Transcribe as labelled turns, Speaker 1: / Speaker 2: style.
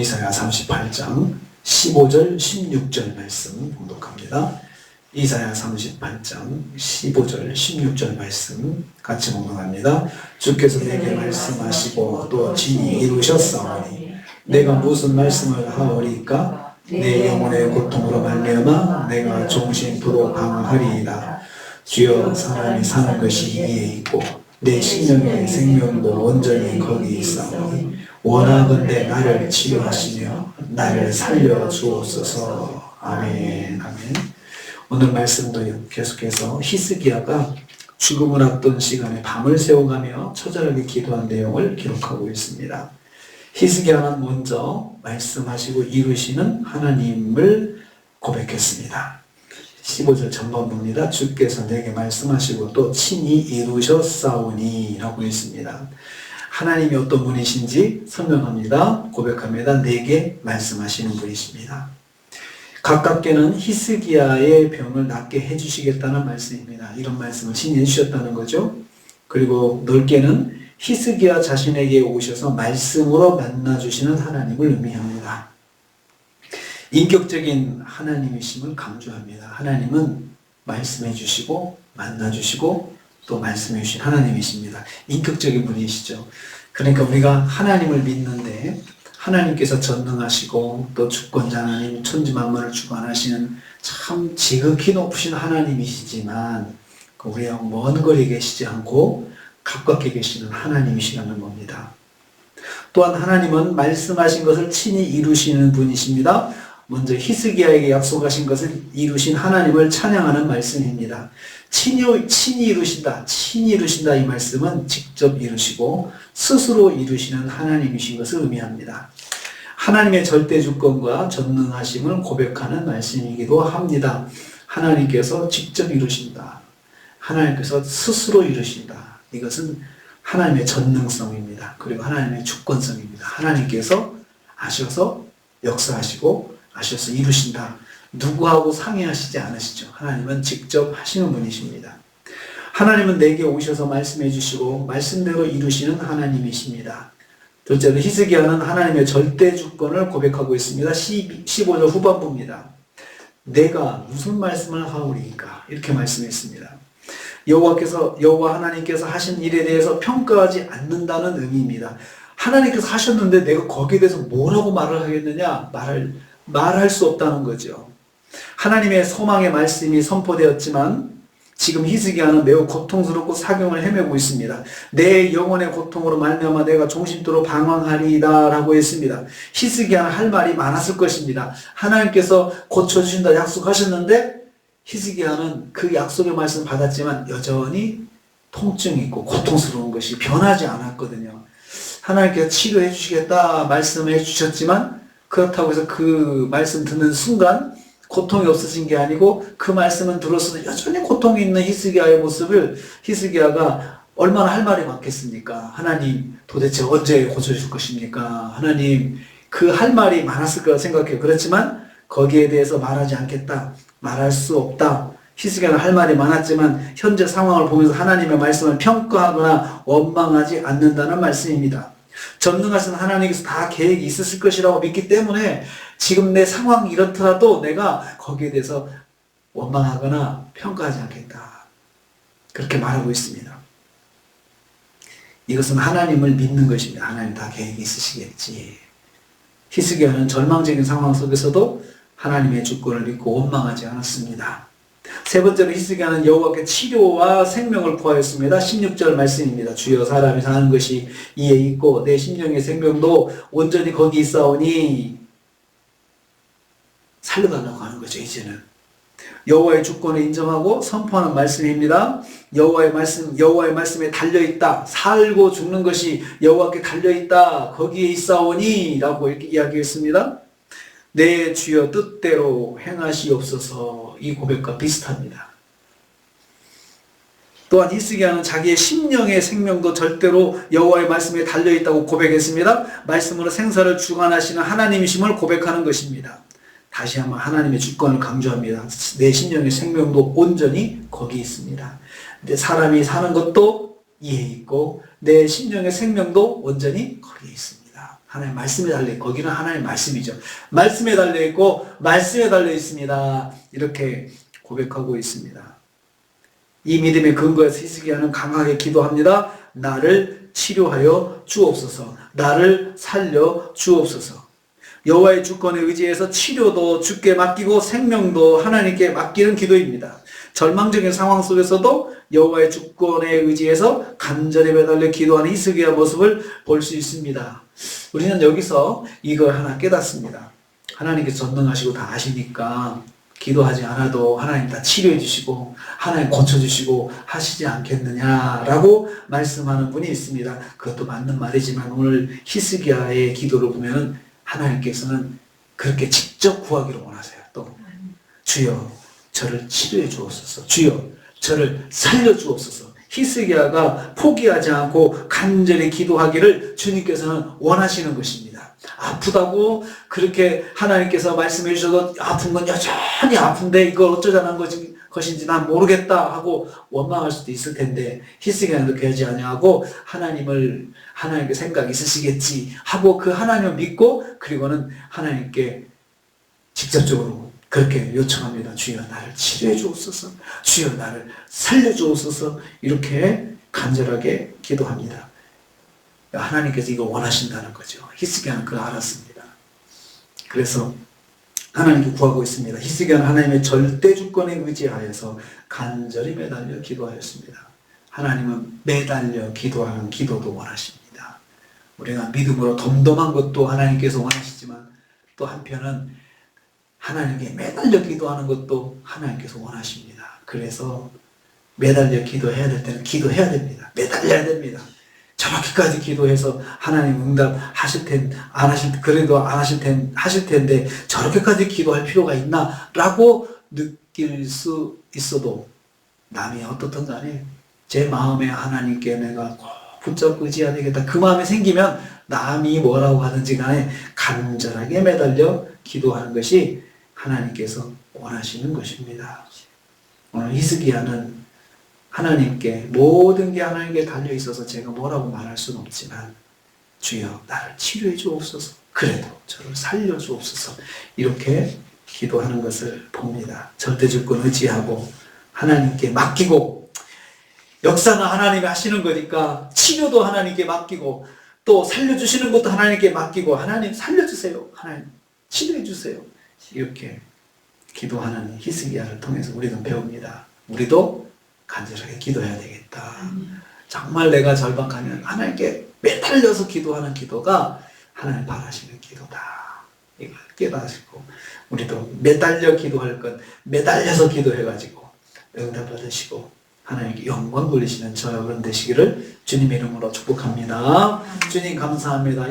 Speaker 1: 이사야 38장 15절 16절 말씀 봉독합니다. 이사야 38장 15절 16절 말씀 같이 봉독합니다. 주께서 내게 말씀하시고 또 친히 이루셨사오니 내가 무슨 말씀을 하오리까? 내 영혼의 고통으로 말미암아 내가 종신토록 방황하리이다. 주여, 사람이 사는 것이 이에 있고 내 심령의 생명도 온전히 거기 있사오니 원하건대 나를 치유하시며 나를 살려 주옵소서. 아멘. 아멘. 오늘 말씀도 계속해서 히스기야가 죽음을 앞둔 시간에 밤을 새워가며 처절하게 기도한 내용을 기록하고 있습니다. 히스기야는 먼저 말씀하시고 이루시는 하나님을 고백했습니다. 15절 전반부입니다. 주께서 내게 말씀하시고 또 친히 이루셨사오니 라고 했습니다. 하나님이 어떤 분이신지 설명합니다. 고백합니다. 내게 말씀하시는 분이십니다. 가깝게는 히스기야의 병을 낫게 해주시겠다는 말씀입니다. 이런 말씀을 친히 해주셨다는 거죠. 그리고 넓게는 히스기야 자신에게 오셔서 말씀으로 만나주시는 하나님을 의미합니다. 인격적인 하나님이심을 강조합니다. 하나님은 말씀해 주시고 만나주시고 또 말씀해 주신 하나님이십니다. 인격적인 분이시죠. 그러니까 우리가 하나님을 믿는데 하나님께서 전능하시고 또 주권자 하나님, 천지만물을 주관하시는 참 지극히 높으신 하나님이시지만 우리와 먼 거리에 계시지 않고 가깝게 계시는 하나님이시라는 겁니다. 또한 하나님은 말씀하신 것을 친히 이루시는 분이십니다. 먼저 히스기야에게 약속하신 것을 이루신 하나님을 찬양하는 말씀입니다. 친히 이루신다, 친히 이루신다 이 말씀은 직접 이루시고 스스로 이루시는 하나님이신 것을 의미합니다. 하나님의 절대 주권과 전능하심을 고백하는 말씀이기도 합니다. 하나님께서 직접 이루신다. 하나님께서 스스로 이루신다. 이것은 하나님의 전능성입니다. 그리고 하나님의 주권성입니다. 하나님께서 아셔서 역사하시고 아셔서 이루신다. 누구하고 상의하시지 않으시죠. 하나님은 직접 하시는 분이십니다. 하나님은 내게 오셔서 말씀해 주시고 말씀대로 이루시는 하나님이십니다. 둘째로 히스기야는 하나님의 절대 주권을 고백하고 있습니다. 15절 후반부입니다. 내가 무슨 말씀을 하오리까? 이렇게 말씀했습니다. 여호와 하나님께서 하신 일에 대해서 평가하지 않는다는 의미입니다. 하나님께서 하셨는데 내가 거기에 대해서 뭐라고 말을 하겠느냐? 말할 수 없다는 거죠. 하나님의 소망의 말씀이 선포되었지만 지금 히스기야는 매우 고통스럽고 사경을 헤매고 있습니다. 내 영혼의 고통으로 말미암아 내가 종신토록 방황하리이다 라고 했습니다. 히스기야는 할 말이 많았을 것입니다. 하나님께서 고쳐주신다 약속하셨는데 히스기야는 그 약속의 말씀 받았지만 여전히 통증이 있고 고통스러운 것이 변하지 않았거든요. 하나님께서 치료해 주시겠다 말씀해 주셨지만 그렇다고 해서 그 말씀 듣는 순간 고통이 없어진 게 아니고 그 말씀은 들었어도 여전히 고통이 있는 히스기야의 모습을 히스기야가 얼마나 할 말이 많겠습니까? 하나님 도대체 언제 고쳐줄 것입니까? 하나님 그 할 말이 많았을 거라 생각해요. 그렇지만 거기에 대해서 말하지 않겠다. 말할 수 없다. 히스기야는 할 말이 많았지만 현재 상황을 보면서 하나님의 말씀을 평가하거나 원망하지 않는다는 말씀입니다. 전능하신 하나님께서 다 계획이 있으실 것이라고 믿기 때문에 지금 내 상황이 이렇더라도 내가 거기에 대해서 원망하거나 평가하지 않겠다. 그렇게 말하고 있습니다. 이것은 하나님을 믿는 것입니다. 하나님 다 계획이 있으시겠지. 히스기야는 절망적인 상황 속에서도 하나님의 주권을 믿고 원망하지 않았습니다. 세 번째로 히스기야는 여호와께 치료와 생명을 구하였습니다. 16절 말씀입니다. 주여, 사람이 사는 것이 이에 있고 내 심령의 생명도 온전히 거기 있사오니 살려달라고 하는 거죠. 이제는 여호와의 주권을 인정하고 선포하는 말씀입니다. 여호와의 말씀에 달려있다. 살고 죽는 것이 여호와께 달려있다. 거기에 있사오니 라고 이렇게 이야기했습니다. 내 주여 뜻대로 행하시옵소서. 이 고백과 비슷합니다. 또한 히스기야는 자기의 심령의 생명도 절대로 여호와의 말씀에 달려있다고 고백했습니다. 말씀으로 생사를 주관하시는 하나님이심을 고백하는 것입니다. 다시 한번 하나님의 주권을 강조합니다. 내 심령의 생명도 온전히 거기 있습니다. 내 사람이 사는 것도 이에 있고 내 심령의 생명도 온전히 거기에 있습니다. 하나님 말씀에 달려 있고, 거기는 하나님 말씀이죠. 말씀에 달려 있고 말씀에 달려 있습니다. 이렇게 고백하고 있습니다. 이 믿음의 근거에서 히스기야는 강하게 기도합니다. 나를 치료하여 주옵소서. 나를 살려 주옵소서. 여호와의 주권에 의지해서 치료도 주께 맡기고 생명도 하나님께 맡기는 기도입니다. 절망적인 상황 속에서도 여호와의 주권에 의지해서 간절히 매달려 기도하는 히스기야 모습을 볼 수 있습니다. 우리는 여기서 이걸 하나 깨닫습니다. 하나님께서 전능하시고 다 아시니까 기도하지 않아도 하나님 다 치료해 주시고 하나님 고쳐주시고 하시지 않겠느냐라고 말씀하는 분이 있습니다. 그것도 맞는 말이지만 오늘 히스기야의 기도를 보면 하나님께서는 그렇게 직접 구하기를 원하세요. 또 주여 저를 치료해 주옵소서. 주여 저를 살려 주옵소서. 히스기야가 포기하지 않고 간절히 기도하기를 주님께서는 원하시는 것입니다. 아프다고 그렇게 하나님께서 말씀해 주셔도 아픈 건 여전히 아픈데 이걸 어쩌자는 것인지 난 모르겠다 하고 원망할 수도 있을 텐데 히스기야는 그렇게 하지 아니하고 하나님께 생각이 있으시겠지 하고 그 하나님을 믿고 그리고는 하나님께 직접적으로 그렇게 요청합니다. 주여 나를 치료해 주옵소서. 주여 나를 살려 주옵소서. 이렇게 간절하게 기도합니다. 하나님께서 이거 원하신다는 거죠. 히스기야는 그걸 알았습니다. 그래서 하나님께 구하고 있습니다. 히스기야는 하나님의 절대 주권에 의지하여서 간절히 매달려 기도하였습니다. 하나님은 매달려 기도하는 기도도 원하십니다. 우리가 믿음으로 덤덤한 것도 하나님께서 원하시지만 또 한편은 하나님께 매달려 기도하는 것도 하나님께서 원하십니다. 그래서 매달려 기도해야 될 때는 기도해야 됩니다. 매달려야 됩니다. 저렇게까지 기도해서 하나님 응답하실 그래도 안 하실 텐데 저렇게까지 기도할 필요가 있나? 라고 느낄 수 있어도 남이 어떻든 간에 제 마음에 하나님께 내가 꼭 붙잡고 의지해야 되겠다. 그 마음이 생기면 남이 뭐라고 하든지 간에 간절하게 매달려 기도하는 것이 하나님께서 원하시는 것입니다. 오늘 히스기야는 하나님께 모든 게 하나님께 달려 있어서 제가 뭐라고 말할 수는 없지만 주여 나를 치료해 주옵소서. 그래도 저를 살려 주옵소서. 이렇게 기도하는 것을 봅니다. 절대주권 의지하고 하나님께 맡기고 역사는 하나님이 하시는 거니까 치료도 하나님께 맡기고 또 살려주시는 것도 하나님께 맡기고 하나님 살려주세요. 하나님 치료해 주세요. 이렇게 기도하는 히스기야를 통해서 우리는 배웁니다. 우리도 간절하게 기도해야 되겠다. 정말 내가 절박하면 하나님께 매달려서 기도하는 기도가 하나님 바라시는 기도다. 이걸 깨닫고 우리도 매달려 기도할 건 매달려서 기도해가지고 응답 받으시고 하나님께 영광 돌리시는 저 여러분 되시기를 주님의 이름으로 축복합니다. 주님 감사합니다.